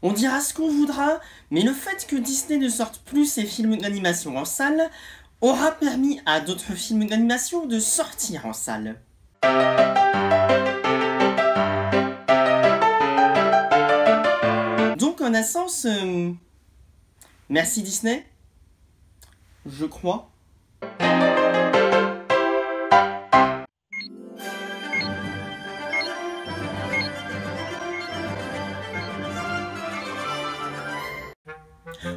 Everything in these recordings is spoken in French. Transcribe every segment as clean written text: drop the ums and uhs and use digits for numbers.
On dira ce qu'on voudra, mais le fait que Disney ne sorte plus ses films d'animation en salle aura permis à d'autres films d'animation de sortir en salle. Donc en un sens, merci Disney, je crois.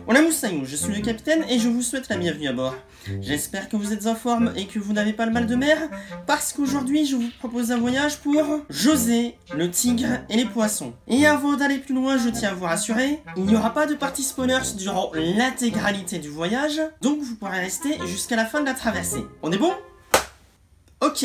Hola Moussaillou, je suis le capitaine et je vous souhaite la bienvenue à bord. J'espère que vous êtes en forme et que vous n'avez pas le mal de mer, parce qu'aujourd'hui je vous propose un voyage pour José, le tigre et les poissons. Et avant d'aller plus loin, je tiens à vous rassurer, il n'y aura pas de partie spoilers durant l'intégralité du voyage, donc vous pourrez rester jusqu'à la fin de la traversée. On est bon? Ok.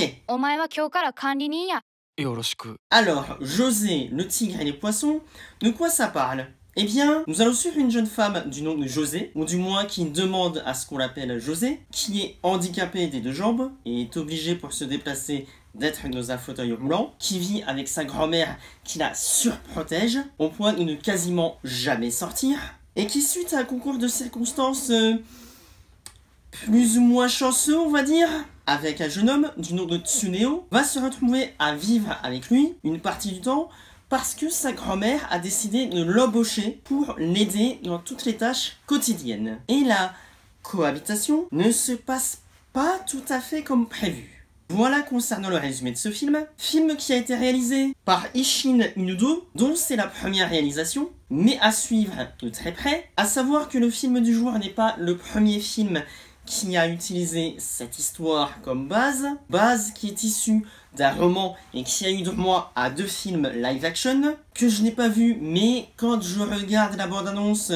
Alors, José, le tigre et les poissons, de quoi ça parle? Eh bien, nous allons suivre une jeune femme du nom de José, ou du moins qui demande à ce qu'on l'appelle José, qui est handicapée des deux jambes et est obligée pour se déplacer d'être dans un fauteuil roulant, qui vit avec sa grand-mère qui la surprotège, au point de ne quasiment jamais sortir, et qui, suite à un concours de circonstances plus ou moins chanceux, on va dire, avec un jeune homme du nom de Tsuneo, va se retrouver à vivre avec lui une partie du temps, parce que sa grand-mère a décidé de l'embaucher pour l'aider dans toutes les tâches quotidiennes. Et la cohabitation ne se passe pas tout à fait comme prévu. Voilà concernant le résumé de ce film. Film qui a été réalisé par Ishin Inudo, dont c'est la première réalisation, mais à suivre de très près. À savoir que le film du jour n'est pas le premier film qui a utilisé cette histoire comme base qui est issue d'un roman et qui a eu droit à 2 films live action que je n'ai pas vu, mais quand je regarde la bande-annonce,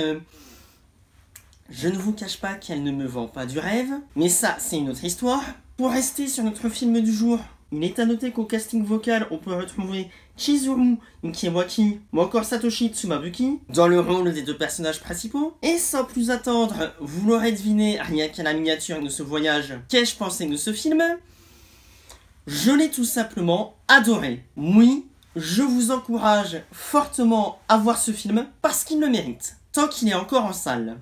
je ne vous cache pas qu'elle ne me vend pas du rêve, mais ça c'est une autre histoire. Pour rester sur notre film du jour, il est à noter qu'au casting vocal on peut retrouver Chizuru Ikewaki ou encore Satoshi Tsumabuki dans le rôle des 2 personnages principaux. Et sans plus attendre, vous l'aurez deviné rien qu'à la miniature de ce voyage, qu'ai-je pensé de ce film? Je l'ai tout simplement adoré. Oui, je vous encourage fortement à voir ce film parce qu'il le mérite, tant qu'il est encore en salle.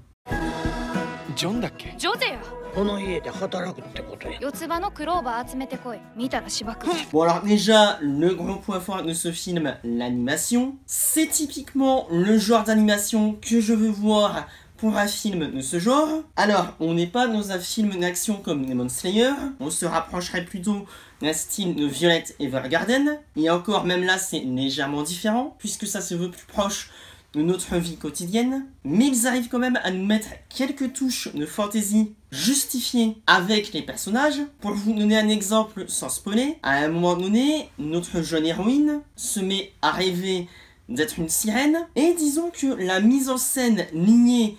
Bon alors déjà, le gros point fort de ce film, l'animation. C'est typiquement le genre d'animation que je veux voir pour un film de ce genre. Alors, on n'est pas dans un film d'action comme Demon Slayer, on se rapprocherait plutôt d'un style de Violet Evergarden, et encore même là c'est légèrement différent, puisque ça se veut plus proche de notre vie quotidienne, mais ils arrivent quand même à nous mettre quelques touches de fantaisie justifiées avec les personnages. Pour vous donner un exemple sans spoiler, à un moment donné, notre jeune héroïne se met à rêver d'être une sirène, et disons que la mise en scène lignée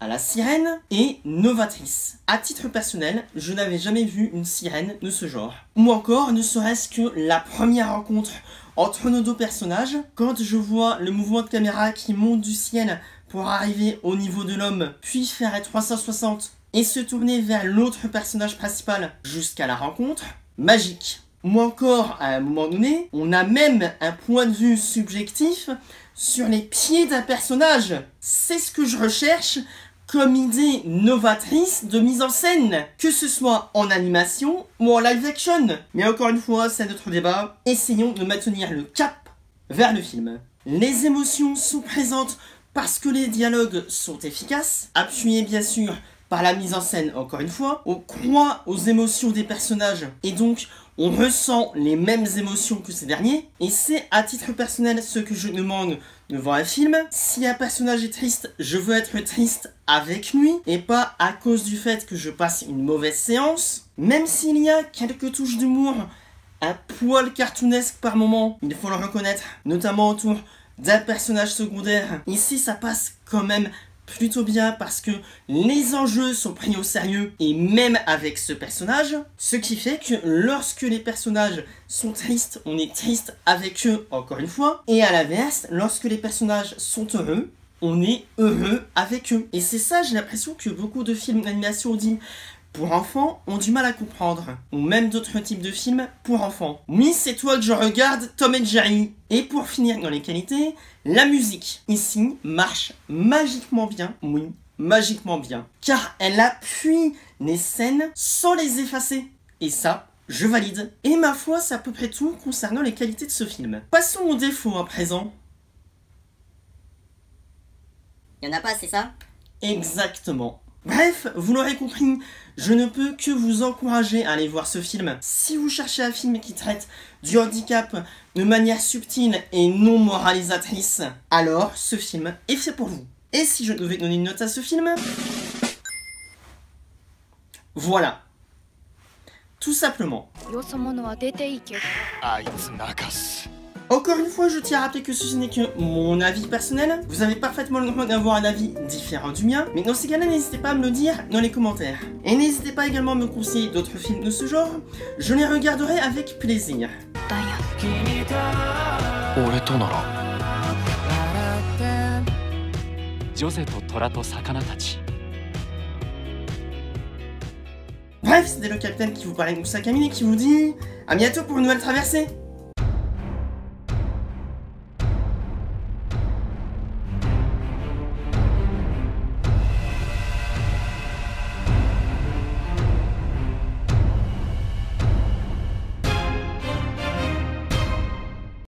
à la sirène est novatrice. À titre personnel, je n'avais jamais vu une sirène de ce genre. Ou encore, ne serait-ce que la première rencontre entre nos 2 personnages, quand je vois le mouvement de caméra qui monte du ciel pour arriver au niveau de l'homme, puis faire un 360 et se tourner vers l'autre personnage principal jusqu'à la rencontre, magique. Ou encore, à un moment donné, on a même un point de vue subjectif sur les pieds d'un personnage. C'est ce que je recherche comme idée novatrice de mise en scène, que ce soit en animation ou en live action. Mais encore une fois, c'est notre débat. Essayons de maintenir le cap vers le film. Les émotions sont présentes parce que les dialogues sont efficaces, appuyés bien sûr par la mise en scène encore une fois. On croit aux émotions des personnages et donc on ressent les mêmes émotions que ces derniers. Et c'est à titre personnel ce que je demande devant un film. Si un personnage est triste, je veux être triste avec lui et pas à cause du fait que je passe une mauvaise séance. Même s'il y a quelques touches d'humour un poil cartoonesque par moment, il faut le reconnaître, notamment autour d'un personnage secondaire. Ici ça passe quand même plutôt bien parce que les enjeux sont pris au sérieux et même avec ce personnage, ce qui fait que lorsque les personnages sont tristes, on est triste avec eux encore une fois, et à l'inverse, lorsque les personnages sont heureux, on est heureux avec eux. Et c'est ça, j'ai l'impression que beaucoup de films d'animation disent pour enfants ont du mal à comprendre, ou même d'autres types de films pour enfants. Oui, c'est toi que je regarde, Tom et Jerry. Et pour finir dans les qualités, la musique, ici, marche magiquement bien, oui, magiquement bien, car elle appuie les scènes sans les effacer. Et ça, je valide. Et ma foi, c'est à peu près tout concernant les qualités de ce film. Passons aux défauts à présent. Y'en a pas, c'est ça? Exactement. Bref, vous l'aurez compris, je ne peux que vous encourager à aller voir ce film. Si vous cherchez un film qui traite du handicap de manière subtile et non moralisatrice, alors ce film est fait pour vous. Et si je devais donner une note à ce film? Voilà. Tout simplement. Encore une fois, je tiens à rappeler que ceci n'est que mon avis personnel. Vous avez parfaitement le droit d'avoir un avis différent du mien. Mais dans ces cas-là, n'hésitez pas à me le dire dans les commentaires. Et n'hésitez pas également à me conseiller d'autres films de ce genre. Je les regarderai avec plaisir. Bref, c'était le capitaine qui vous parlait de Musakamine et qui vous dit à bientôt pour une nouvelle traversée.